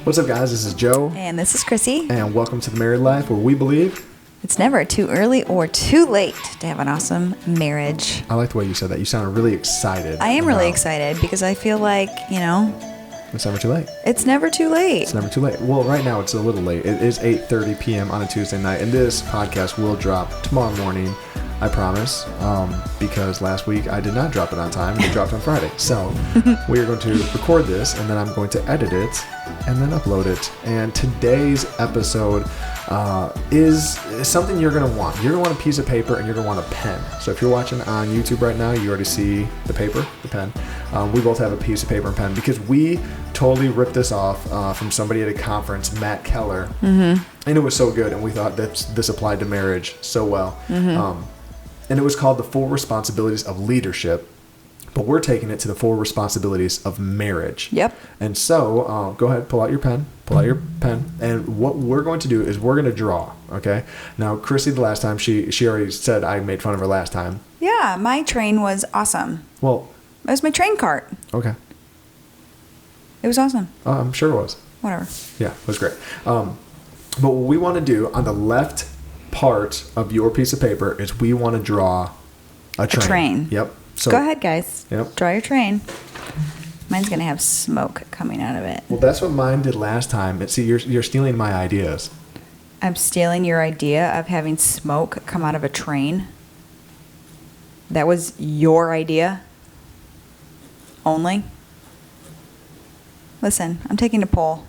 What's up, guys? This is Joe. And this is Chrissy. And welcome to the Married Life, where we believe it's never too early or too late to have an awesome marriage. I like the way you said that. You sounded really excited. I am really excited because I feel like, it's never too late. It's never too late. It's never too late. Well, right now it's a little late. It is 8:30 p.m. on a Tuesday night, and this podcast will drop tomorrow morning, I promise, because last week I did not drop it on time. It dropped on Friday. So we are going to record this, and then I'm going to edit it and then upload it. And today's episode is something you're going to want. You're going to want a piece of paper, and you're going to want a pen. So if you're watching on YouTube right now, you already see the paper, the pen. We both have a piece of paper and pen because we totally ripped this off from somebody at a conference, Matt Keller. Mm-hmm. And it was so good, and we thought that this applied to marriage so well. Mm-hmm. And it was called The Full Responsibilities of Leadership, but we're taking it to the full responsibilities of marriage. Yep. And so go ahead, pull out your pen, and what we're going to do is we're going to draw, okay? Now, Chrissy, the last time, she already said I made fun of her last time. Yeah, my train was awesome. Well, it was my train cart. Okay. It was awesome. I'm sure it was. Whatever. Yeah, it was great. But what we want to do on the left part of your piece of paper is we want to draw a train. Yep. So go ahead, guys. Yep. Draw your train. Mine's going to have smoke coming out of it. Well, that's what mine did last time. See, you're stealing my ideas. I'm stealing your idea of having smoke come out of a train. That was your idea only. Listen, I'm taking a poll.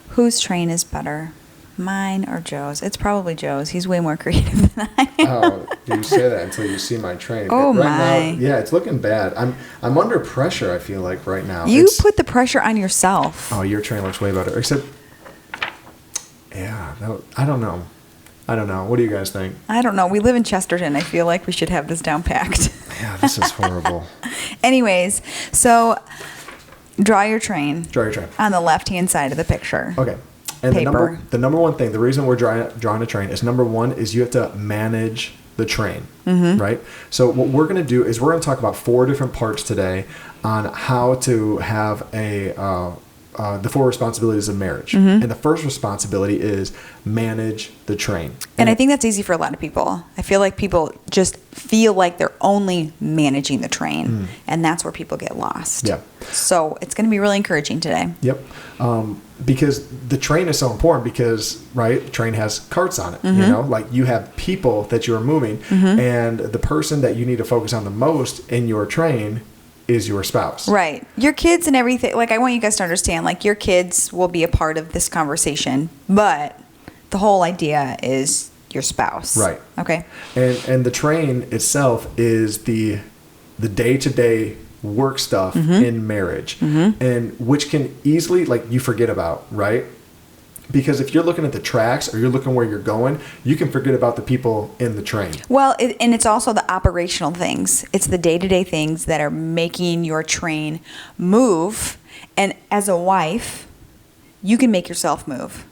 Whose train is better? Mine or Joe's? It's probably Joe's. He's way more creative than I am. Oh, you say that until you see my train. Oh, right my. Now, yeah, it's looking bad. I'm under pressure, I feel like, right now. You put the pressure on yourself. Oh, your train looks way better. Except, yeah, I don't know. What do you guys think? I don't know. We live in Chesterton. I feel like we should have this down packed. Yeah, this is horrible. Anyways, so draw your train. Draw your train. On the left-hand side of the picture. Okay. And paper. the number one thing, the reason we're drawing a train is number one is you have to manage the train, right? So what we're going to do is we're going to talk about 4 different parts today on how to have the 4 responsibilities of marriage. And the first responsibility is manage the train. And I think that's easy for a lot of people. I feel like people just feel like they're only managing the train, and that's where people get lost. Yeah. So it's going to be really encouraging today. Yep. Because the train is so important because, right, the train has carts on it, like you have people that you are moving, and the person that you need to focus on the most in your train is your spouse. Right. Your kids and everything. Like, I want you guys to understand, like, your kids will be a part of this conversation, but the whole idea is your spouse. Right. Okay. And the train itself is the day-to-day work stuff in marriage, and which can easily, like, you forget about, right? Because if you're looking at the tracks or you're looking where you're going, you can forget about the people in the train. Well, and it's also the operational things. It's the day-to-day things that are making your train move. And as a wife, you can make yourself move.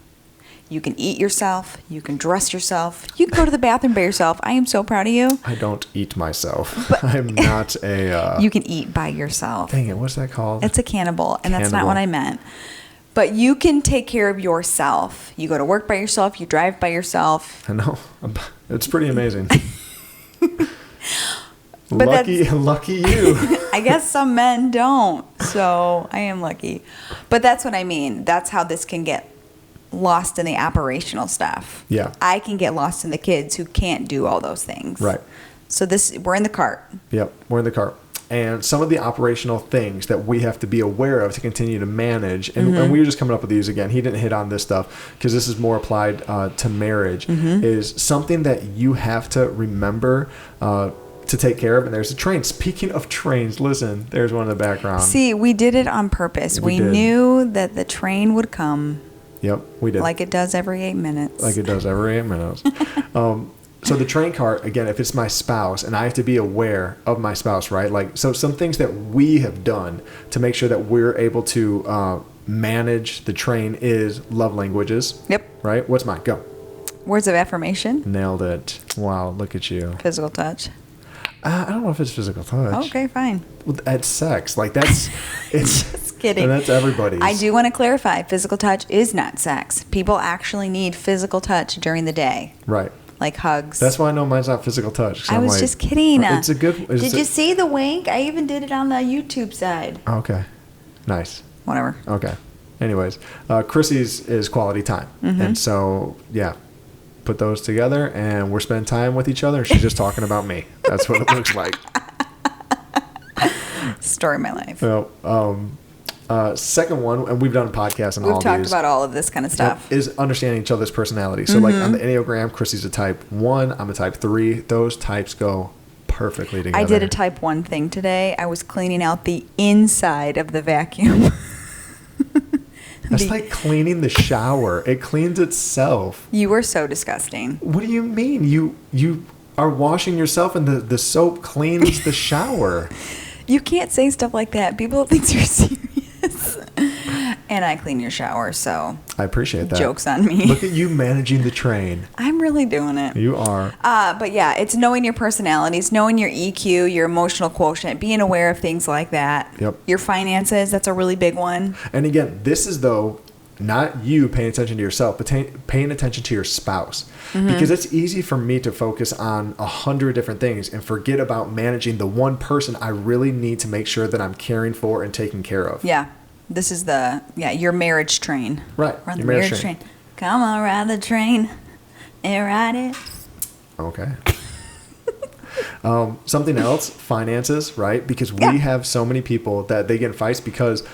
You can eat yourself. You can dress yourself. You can go to the bathroom by yourself. I am so proud of you. I don't eat myself. I'm not a... You can eat by yourself. Dang it, what's that called? It's a cannibal, and that's not what I meant. But you can take care of yourself. You go to work by yourself. You drive by yourself. I know. It's pretty amazing. But lucky you. I guess some men don't, so I am lucky. But that's what I mean. That's how this can get lost in the operational stuff. Yeah. I can get lost in the kids who can't do all those things. Right. So we're in the cart. Yep, we're in the cart. And some of the operational things that we have to be aware of to continue to manage, and we were just coming up with these again. He didn't hit on this stuff because this is more applied to marriage, is something that you have to remember to take care of. And there's a train. Speaking of trains, listen, there's one in the background. See, we did it on purpose. We knew that the train would come. Yep, we did. Like it does every 8 minutes. So the train cart, again, if it's my spouse, and I have to be aware of my spouse, right? Like, so some things that we have done to make sure that we're able to manage the train is love languages. Yep. Right? What's mine? Go. Words of affirmation. Nailed it. Wow, look at you. Physical touch. I don't know if it's physical touch. Okay, fine. Well, that's sex. Like, that's... it's. Just Just kidding. And that's everybody's. I do want to clarify, physical touch is not sex. People actually need physical touch during the day. Right. Like hugs. That's why I know mine's not physical touch. I was just kidding. It's a good... Did you see the wink? I even did it on the YouTube side. Okay. Nice. Whatever. Okay. Anyways, Chrissy's is quality time. Mm-hmm. And so, yeah, put those together and we're spending time with each other and she's just talking about me. That's what it looks like. Story of my life. So, second one, and we've done podcasts and all We've these. talked about all of this kind of stuff. Is understanding each other's personality. So, like on the Enneagram, Chrissy's a type 1, I'm a type 3. Those types go perfectly together. I did a type 1 thing today. I was cleaning out the inside of the vacuum. That's like cleaning the shower. It cleans itself. You were so disgusting. What do you mean? You are washing yourself and the soap cleans the shower. You can't say stuff like that. People think you're serious. And I clean your shower, so I appreciate that. Joke's on me. Look at you managing the train. I'm really doing it. You are. But yeah, it's knowing your personalities, knowing your EQ, your emotional quotient, being aware of things like that. Yep. Your finances, that's a really big one. And again, this is though not you paying attention to yourself, but paying attention to your spouse. Because it's easy for me to focus on 100 different things and forget about managing the one person I really need to make sure that I'm caring for and taking care of. Yeah. This is your marriage train. Right. Run your the marriage train. Come on, ride the train and ride it. Okay. Something else, finances, right? Because we have so many people that they get in fights because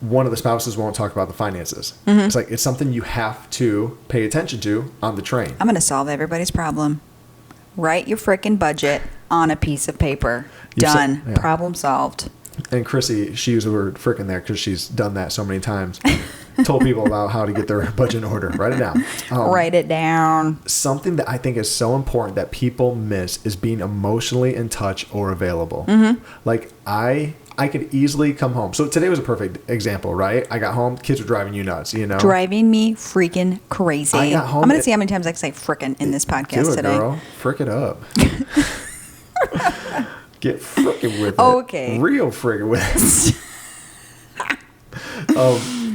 one of the spouses won't talk about the finances. It's like it's something you have to pay attention to on the train. I'm going to solve everybody's problem. Write your frickin' budget on a piece of paper. Done. Problem solved. And Chrissy, she used the word frickin' there because she's done that so many times. Told people about how to get their budget in order. Write it down. Write it down. Something that I think is so important that people miss is being emotionally in touch or available. Like I could easily come home. So today was a perfect example, right? I got home, kids were driving you nuts, you know? Driving me freaking crazy. I got home. I'm going to see how many times I can say frickin' in this podcast do it, today. Girl. Frick it up. Get frickin' with it. Okay. Real frickin' with it.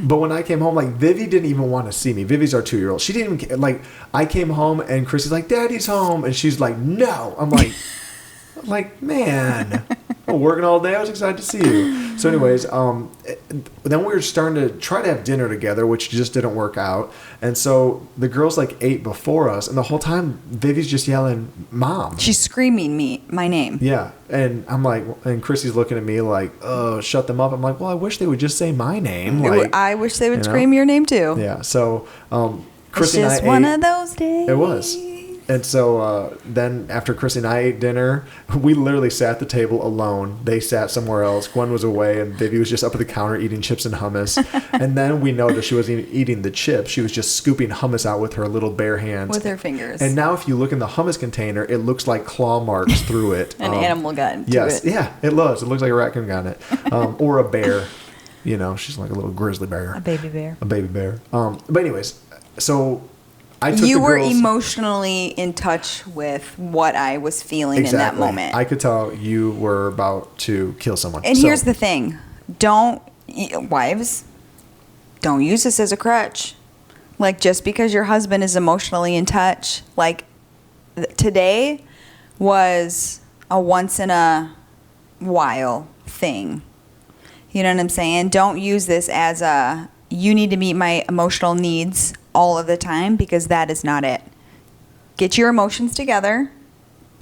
But when I came home, like, Vivi didn't even want to see me. Vivi's our 2-year-old. She didn't even, like, I came home and Chrissy's like, Daddy's home. And she's like, no. I'm like, man, I'm working all day. I was excited to see you. So anyways, then we were starting to try to have dinner together, which just didn't work out. And so the girls like ate before us. And the whole time, Vivi's just yelling, Mom. She's screaming my name. Yeah. And I'm like, and Chrissy's looking at me like, oh, shut them up. I'm like, well, I wish they would just say my name. Like, I wish they would scream your name too. Yeah. So it's Chrissy and I just one of those days. It was. And so then after Chrissy and I ate dinner, we literally sat at the table alone. They sat somewhere else. Gwen was away, and Vivi was just up at the counter eating chips and hummus. And then we noticed she wasn't even eating the chips. She was just scooping hummus out with her little bare hands. With her fingers. And now if you look in the hummus container, it looks like claw marks through it. An animal got into yes, it. Yeah, it does. It looks like a raccoon got it. Or a bear. You know, she's like a little grizzly bear. A baby bear. A baby bear. But anyways, so... You were emotionally in touch with what I was feeling in that moment. I could tell you were about to kill someone. And here's the thing. Wives, don't use this as a crutch. Like, just because your husband is emotionally in touch, like, today was a once in a while thing. You know what I'm saying? Don't use this as you need to meet my emotional needs all of the time, because that is not it. Get your emotions together,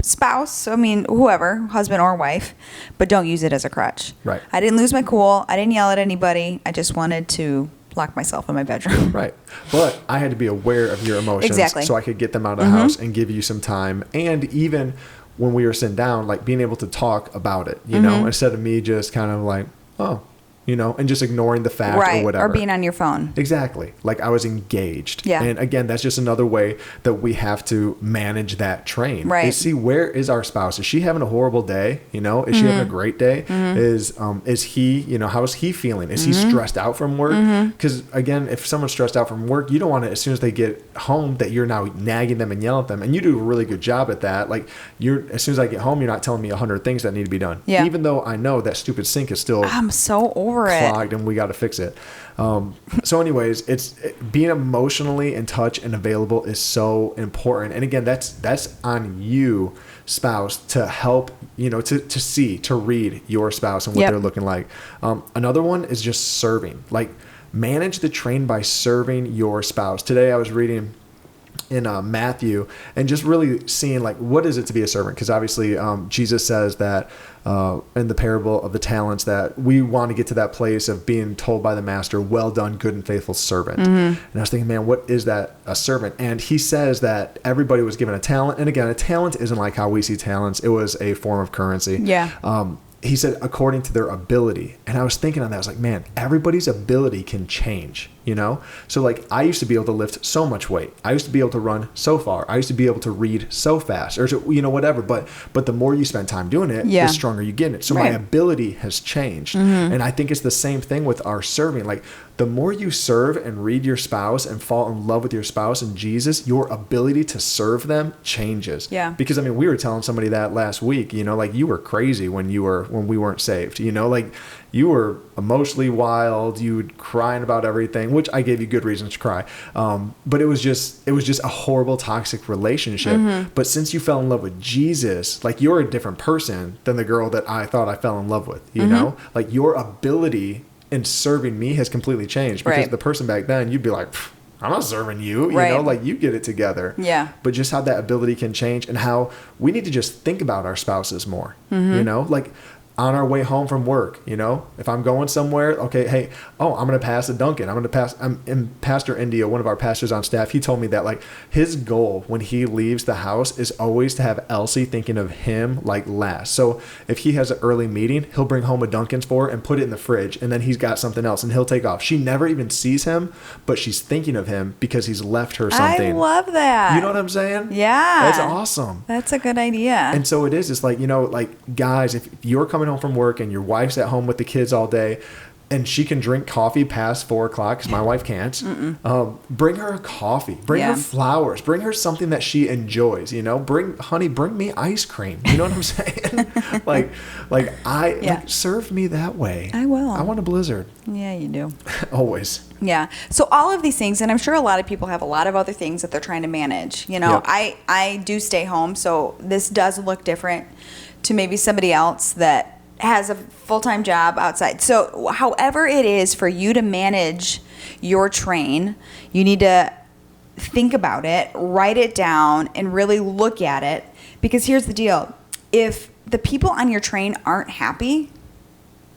spouse, whoever, husband or wife, but don't use it as a crutch. Right. I didn't lose my cool. I didn't yell at anybody. I just wanted to lock myself in my bedroom. Right. But I had to be aware of your emotions. Exactly. So I could get them out of the house and give you some time. And even when we were sitting down, like being able to talk about it, you know, instead of me just kind of like, oh, you know, and just ignoring the fact or whatever. Or being on your phone. Exactly. Like I was engaged. Yeah. And again, that's just another way that we have to manage that train. Right. Is see, where is our spouse? Is she having a horrible day? You know, is she having a great day? Is he, you know, how is he feeling? Is he stressed out from work? Because again, if someone's stressed out from work, you don't want to, as soon as they get home, that you're now nagging them and yelling at them. And you do a really good job at that. Like as soon as I get home, you're not telling me 100 things that need to be done. Yeah. Even though I know that stupid sink is still. I'm so over over clogged and we got to fix it. So anyways, being emotionally in touch and available is so important. And again, that's on you, spouse, to help, to read your spouse and what they're looking like. Another one is just serving. Like, manage the train by serving your spouse. Today I was reading in Matthew and just really seeing, like, what is it to be a servant? Because obviously Jesus says that in the parable of the talents that we want to get to that place of being told by the master, well done, good and faithful servant. And I was thinking, man, what is that, a servant? And he says that everybody was given a talent. And again, a talent isn't like how we see talents. It was a form of currency. He said, according to their ability. And I was thinking on that. I was like, man, everybody's ability can change, So like, I used to be able to lift so much weight. I used to be able to run so far. I used to be able to read so fast, or, whatever. But the more you spend time doing it, the stronger you get in it. So my ability has changed. And I think it's the same thing with our serving. Like, the more you serve and read your spouse and fall in love with your spouse and Jesus, your ability to serve them changes. Because, we were telling somebody that last week, like, you were crazy when we weren't saved, like, you were emotionally wild, you were crying about everything, which I gave you good reasons to cry. But it was just a horrible, toxic relationship. But since you fell in love with Jesus, like, you're a different person than the girl that I thought I fell in love with, like, your ability in serving me has completely changed, because the person back then, you'd be like, I'm not serving you, like, you get it together. But just how that ability can change, and how we need to just think about our spouses more, like, on our way home from work, if I'm going somewhere, okay, hey, I'm going to pass a Dunkin'. I'm in Pastor India, one of our pastors on staff. He told me that, like, his goal when he leaves the house is always to have Elsie thinking of him, like, last. So if he has an early meeting, he'll bring home a Dunkin's for her and put it in the fridge, and then he's got something else and he'll take off. She never even sees him, but she's thinking of him because he's left her something. I love that. You know what I'm saying? Yeah. That's awesome. That's a good idea. And so it is. It's like, like, guys, if you're coming home from work and your wife's at home with the kids all day, and she can drink coffee past 4:00, because my wife can't, bring her a coffee, bring her flowers, bring her something that she enjoys, bring me ice cream. You know what I'm saying? like, serve me that way. I will. I want a Blizzard. Yeah, you do. Always. Yeah. So all of these things, and I'm sure a lot of people have a lot of other things that they're trying to manage. I do stay home, so this does look different to maybe somebody else that has a full-time job outside. So however it is for you to manage your train, you need to think about it, write it down, and really look at it. Because here's the deal. If the people on your train aren't happy,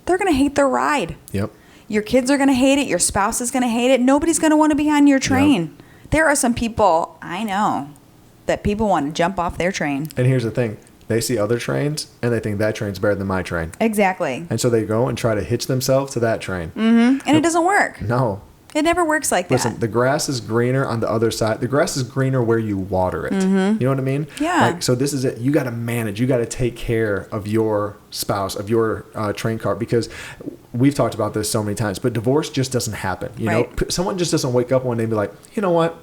they're going to hate their ride. Yep. Your kids are going to hate it. Your spouse is going to hate it. Nobody's going to want to be on your train. Yep. There are some people, I know, that people want to jump off their train. And here's the thing. They see other trains, and they think that train's better than my train. Exactly. And so they go and try to hitch themselves to that train. And it doesn't work. No. It never works like that. Listen, the grass is greener on the other side. The grass is greener where you water it. You know what I mean? Yeah. Like, so this is it. You got to manage. You got to take care of your spouse, of your train car, because we've talked about this so many times, but divorce just doesn't happen. You know, someone just doesn't wake up one day and be like, you know what?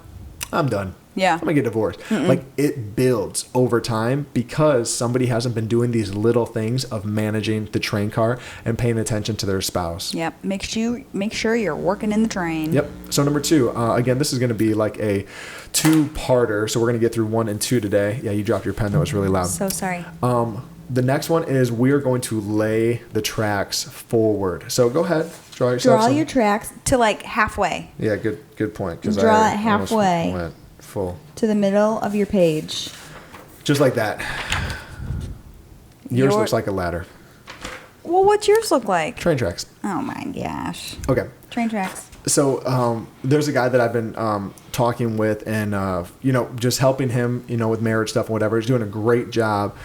I'm done. Yeah. I'm going to get divorced. Like, it builds over time because somebody hasn't been doing these little things of managing the train car and paying attention to their spouse. Yep. Make sure you're working in the train. Yep. So number 2, again, this is going to be like a 2-parter. So we're going to get through 1 and 2 today. Yeah, you dropped your pen. That was really loud. So sorry. The next one is we are going to lay the tracks forward. So go ahead. Draw your tracks to like halfway. Yeah, good point. Draw it halfway. Went full. To the middle of your page. Just like that. Yours looks like a ladder. Well, what's yours look like? Train tracks. Oh my gosh. Okay. Train tracks. So there's a guy that I've been talking with, and just helping him, with marriage stuff and whatever. He's doing a great job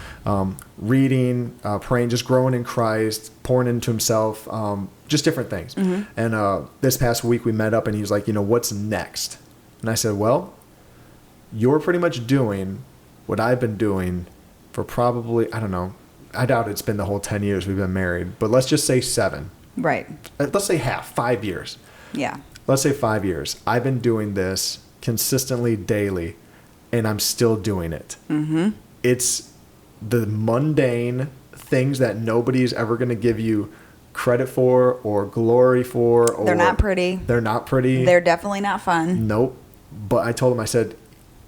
reading, praying, just growing in Christ, pouring into himself, just different things. And this past week we met up, and he was like, what's next? And I said, well, you're pretty much doing what I've been doing for probably, I don't know, I doubt it's been the whole 10 years we've been married, but let's just say 7. Right. Let's say half, 5 years. Yeah. Let's say 5 years. I've been doing this consistently daily, and I'm still doing it. It's the mundane things that nobody's ever going to give you credit for or glory for. Or They're not pretty. They're not pretty. They're definitely not fun. Nope. But I told him, I said,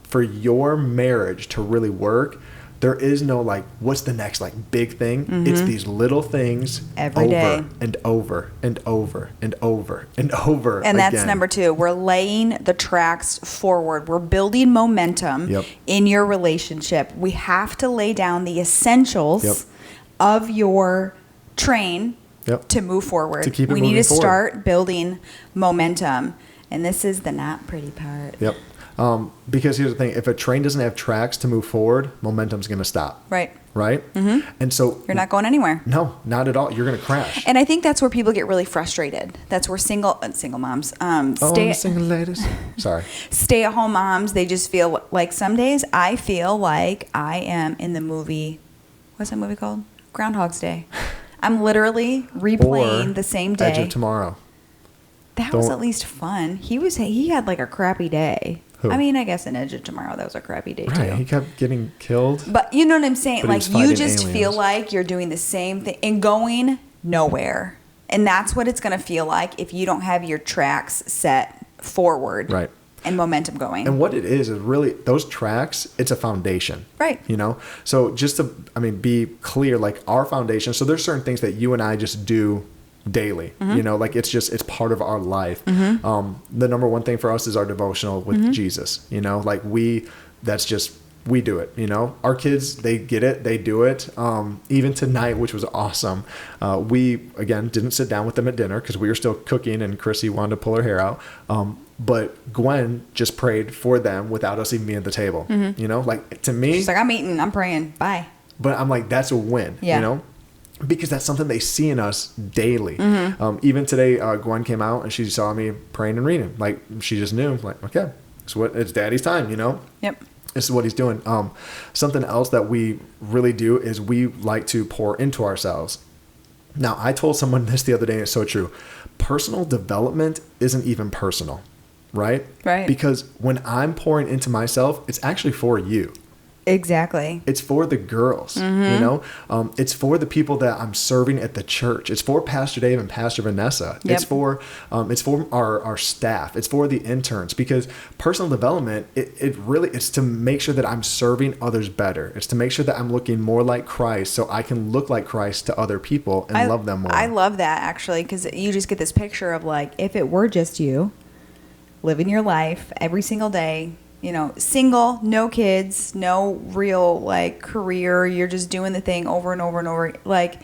for your marriage to really work, there is no like, what's the next like big thing? It's these little things Every over day. and over and over and over and over. And that's again. number 2. We're laying the tracks forward. We're building momentum Yep. in your relationship. We have to lay down the essentials Yep. of your train Yep. to move forward. To keep it we need moving to forward. start building momentum. And this is the not pretty part. Yep. Because here's the thing: if a train doesn't have tracks to move forward, momentum's going to stop. Right. Right. And so You're not going anywhere. No, not at all. You're going to crash. And I think that's where people get really frustrated. That's where single moms, Single ladies. Sorry. stay-at-home moms, they just feel like some days I feel like I am in the movie. What's that movie called? Groundhog's Day. I'm literally replaying Or the same day. Edge of Tomorrow. That was Don't- at least fun. He had like a crappy day. Who? I mean, I guess in Edge of Tomorrow that was a crappy day Right. too. He kept getting killed. But you know what I'm saying? But he Like was you fighting just feel aliens. like you're doing the same thing and going nowhere. And that's what it's going to feel like if you don't have your tracks set forward. Right. And momentum going. And what it is really those tracks, it's a foundation. Right. You know? So just to, be clear, like our foundation, so there's certain things that you and I just do daily, you know, like it's part of our life. The number one thing for us is our devotional with Jesus, you know, like we do it, you know, our kids, they get it, they do it. Even tonight, which was awesome. We again, didn't sit down with them at dinner cause we were still cooking and Chrissy wanted to pull her hair out. But Gwen just prayed for them without us even being at the table, you know, like to me, She's like, I'm eating, I'm praying, bye. but I'm like, that's a win, Yeah. you know? Because that's something they see in us daily. Even today, Gwen came out and she saw me praying and reading. Like, she just knew, like, okay, it's daddy's time, you know? Yep. This is what he's doing. Something else that we really do is we like to pour into ourselves. Now, I told someone this the other day, and it's so true. Personal development isn't even personal, right? Right. Because when I'm pouring into myself, it's actually for you. Exactly. It's for the girls, you know? It's for the people that I'm serving at the church. It's for Pastor Dave and Pastor Vanessa. Yep. It's for our staff. It's for the interns, because personal development, it's to make sure that I'm serving others better. It's to make sure that I'm looking more like Christ so I can look like Christ to other people and love them more. I love that actually, because you just get this picture of like, if it were just you living your life every single day, you know, single, no kids, no real like career, you're just doing the thing over and over and over, like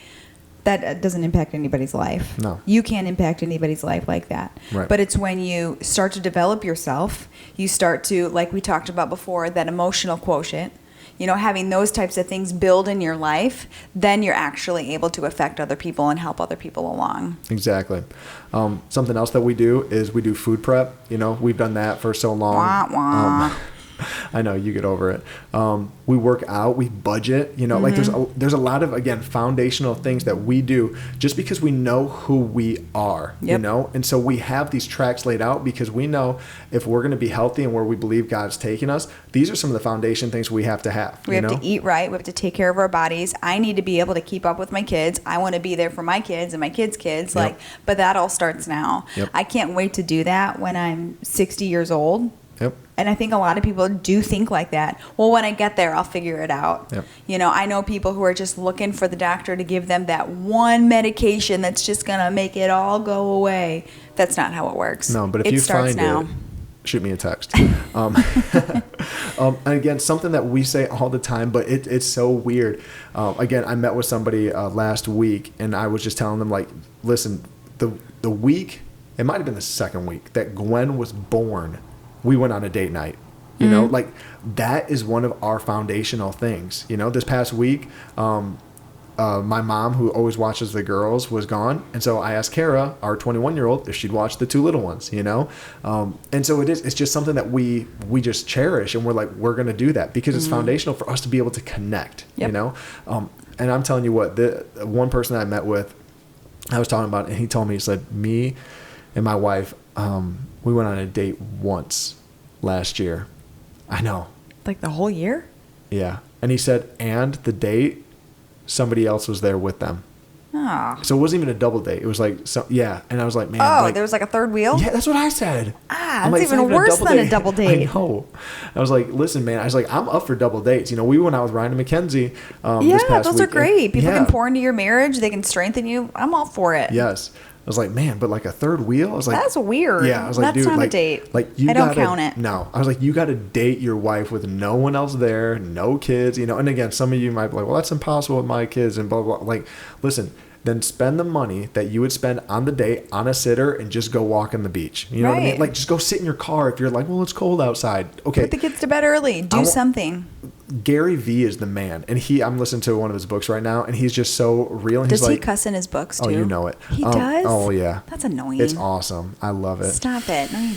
that doesn't impact anybody's life. No. You can't impact anybody's life like that. Right. But it's when you start to develop yourself, you start to, like we talked about before, that emotional quotient, you know, having those types of things build in your life, then you're actually able to affect other people and help other people along. Exactly. Something else that we do is we do food prep. You know, we've done that for so long. Wah, wah. I know, you get over it. We work out, we budget, you know, like there's a lot of, again, foundational things that we do just because we know who we are, you Yep. know? And so we have these tracks laid out because we know if we're going to be healthy and where we believe God's taking us, these are some of the foundation things we have to have. We have to eat right. We have to take care of our bodies. I need to be able to keep up with my kids. I want to be there for my kids and my kids' kids. Yep. Like, but that all starts now. Yep. I can't wait to do that when I'm 60 years old. Yep. And I think a lot of people do think like that. Well, when I get there, I'll figure it out. Yep. You know, I know people who are just looking for the doctor to give them that one medication that's just going to make it all go away. That's not how it works. No, but if it you starts find now. it, shoot me a text. And again, something that we say all the time, but it's so weird. Again, I met with somebody last week, and I was just telling them, like, listen, the week, it might have been the second week that Gwen was born, we went on a date night. You know, like that is one of our foundational things. You know, this past week, my mom, who always watches the girls, was gone. And so I asked Kara, our 21-year-old, if she'd watch the two little ones, you know? And so it's just something that we just cherish. And we're like, we're going to do that because it's foundational for us to be able to connect, Yep. you know? And I'm telling you what, the one person I met with, I was talking about, and he told me, he said, me and my wife, we went on a date once last year. I know. Like the whole year? Yeah. And he said, and the date, somebody else was there with them. Oh. So it wasn't even a double date. It was like, and I was like, man. Oh, like, there was like a third wheel? Yeah, that's what I said. Ah, I'm that's like, even worse than a double date. I know. I was like, listen, man. I was like, I'm up for double dates. We went out with Ryan and Mackenzie this past those week. are great. People can pour into your marriage. They can strengthen you. I'm all for it. Yes. I was like, man, but like a third wheel? I was like, that's weird. Yeah, I was like, that's dude, not like, a date. Like I don't count it. No, I was like, you got to date your wife with no one else there, no kids, And again, some of you might be like, well, that's impossible with my kids and blah blah. Blah. Like, listen, then spend the money that you would spend on the date on a sitter and just go walk on the beach. You know what I mean? Like, just go sit in your car if you're like, well, it's cold outside. Okay, put the kids to bed early. Do something. Gary Vee is the man, and I'm listening to one of his books right now, and he's just so real. And Does he cuss in his books too? Oh, you know it. He does? Oh yeah. That's annoying. It's awesome. I love it. Stop it. No, you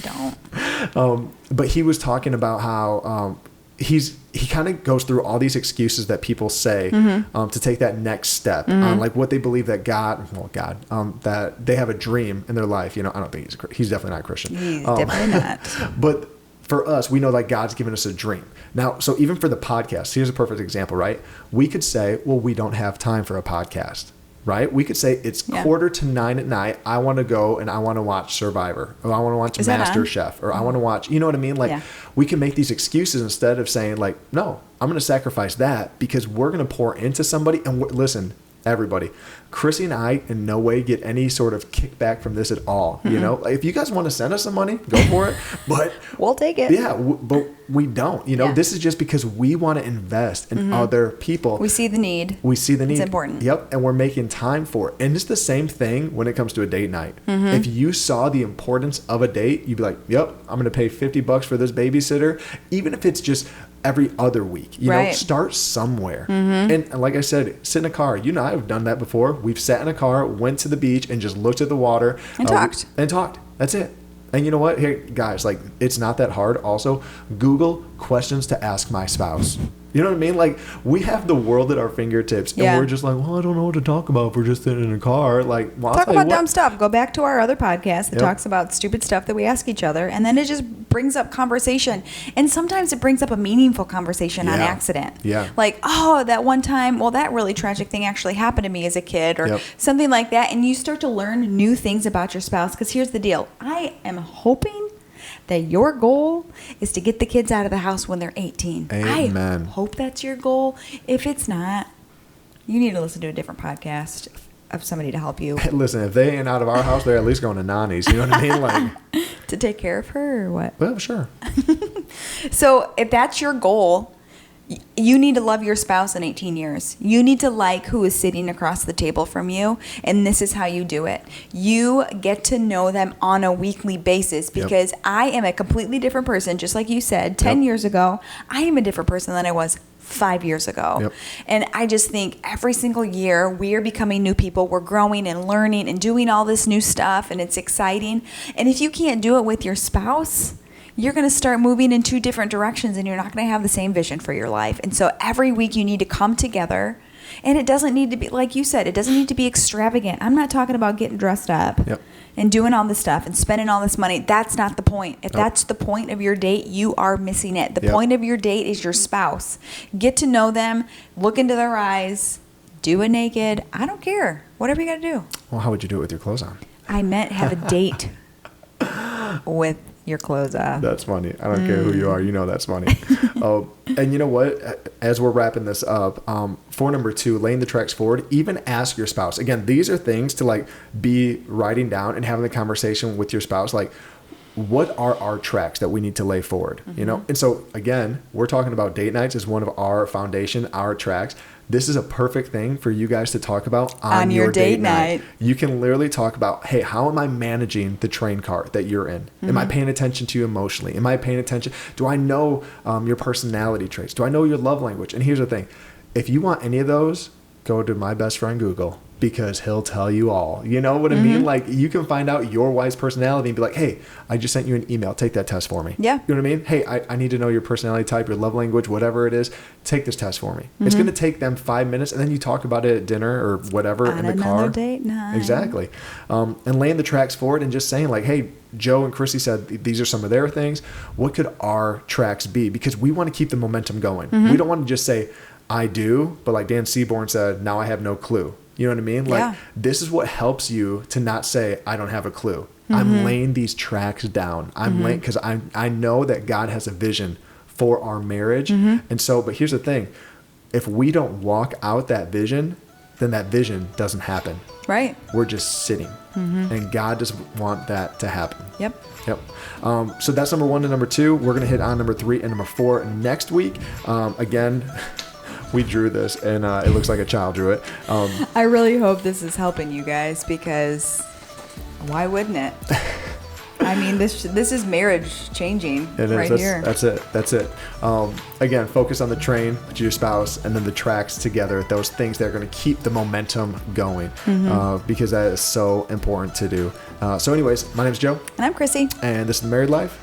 don't. But he was talking about how he kind of goes through all these excuses that people say to take that next step on like what they believe that that they have a dream in their life. I don't think he's definitely not a Christian. He's definitely not. But for us, we know that God's given us a dream. Now, so even for the podcast, here's a perfect example, right? We could say, well, we don't have time for a podcast, right? We could say it's 8:45 at night. I want to go and I want to watch Survivor, or I want to watch MasterChef, or I want to watch, you know what I mean? Like, we can make these excuses instead of saying like, no, I'm going to sacrifice that because we're going to pour into somebody. And listen, everybody, Chrissy and I in no way get any sort of kickback from this at all. If you guys want to send us some money, go for it. But we'll take it. Yeah, but we don't. This is just because we want to invest in other people. We see the need. It's important. Yep, and we're making time for it. And it's the same thing when it comes to a date night. If you saw the importance of a date, you'd be like, yep, I'm going to pay $50 for this babysitter, even if it's just every other week. Start somewhere. And like I said, sit in a car. You and I have done that before. We've sat in a car, went to the beach, and just looked at the water. And talked. That's it. And you know what? Hey, guys, like, it's not that hard. Also, Google questions to ask my spouse. You know what I mean? Like, we have the world at our fingertips, and we're just like, well, I don't know what to talk about if we're just sitting in a car. Like, well, talk about dumb stuff. Go back to our other podcast that talks about stupid stuff that we ask each other, and then it just brings up conversation. And sometimes it brings up a meaningful conversation on accident. Yeah. Like, oh, that one time, well, that really tragic thing actually happened to me as a kid, or something like that. And you start to learn new things about your spouse. Because here's the deal. I am hoping that your goal is to get the kids out of the house when they're 18. Amen. I hope that's your goal. If it's not, you need to listen to a different podcast of somebody to help you. Listen, if they ain't out of our house, they're at least going to Nani's. You know what I mean? Like, to take care of her or what? Well, sure. So if that's your goal, you need to love your spouse in 18 years. You need to like who is sitting across the table from you, and this is how you do it. You get to know them on a weekly basis, because I am a completely different person, just like you said, 10 years ago. I am a different person than I was 5 years ago. And I just think every single year we're becoming new people. We're growing and learning and doing all this new stuff, and it's exciting. And if you can't do it with your spouse, you're going to start moving in two different directions, and you're not going to have the same vision for your life. And so every week you need to come together, and it doesn't need to be, like you said, it doesn't need to be extravagant. I'm not talking about getting dressed up and doing all this stuff and spending all this money. That's not the point. If that's the point of your date, you are missing it. The point of your date is your spouse. Get to know them, look into their eyes, do it naked. I don't care. Whatever you got to do. Well, how would you do it with your clothes on? I meant have a date with your clothes off. That's funny. I don't care who you are. You know that's funny. And you know what? As we're wrapping this up, for number 2, laying the tracks forward, even ask your spouse. Again, these are things to like be writing down and having the conversation with your spouse. Like, what are our tracks that we need to lay forward? You know? And so again, we're talking about date nights as one of our foundation, our tracks. This is a perfect thing for you guys to talk about on your date night. You can literally talk about, hey, how am I managing the train car that you're in? Am I paying attention to you emotionally? Am I paying attention? Do I know your personality traits? Do I know your love language? And here's the thing. If you want any of those, go to my best friend Google, because he'll tell you all. You know what I mean? Like, you can find out your wife's personality and be like, hey, I just sent you an email. Take that test for me. Yeah. You know what I mean? Hey, I need to know your personality type, your love language, whatever it is. Take this test for me. It's going to take them 5 minutes, and then you talk about it at dinner or whatever in the car. Another date night. Exactly. And laying the tracks forward and just saying like, hey, Joe and Chrissy said these are some of their things. What could our tracks be? Because we want to keep the momentum going. We don't want to just say, I do, but like Dan Seaborn said, now I have no clue. You know what I mean? Like, Yeah. this is what helps you to not say, I don't have a clue. I'm laying these tracks down. I'm laying, because I know that God has a vision for our marriage. And so, but here's the thing. If we don't walk out that vision, then that vision doesn't happen. Right. We're just sitting. And God doesn't want that to happen. Yep. Yep. So that's number 1 and number 2. We're going to hit on number 3 and number 4 next week. Again, we drew this, and it looks like a child drew it. I really hope this is helping you guys, because why wouldn't it? I mean, this is marriage changing right here. That's it. Again, focus on the train with your spouse, and then the tracks together. Those things that are going to keep the momentum going, because that is so important to do. So anyways, my name's Joe. And I'm Chrissy, And this is Married Life,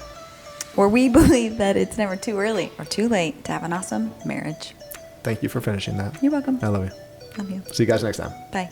where we believe that it's never too early or too late to have an awesome marriage. Thank you for finishing that. You're welcome. I love you. Love you. See you guys next time. Bye.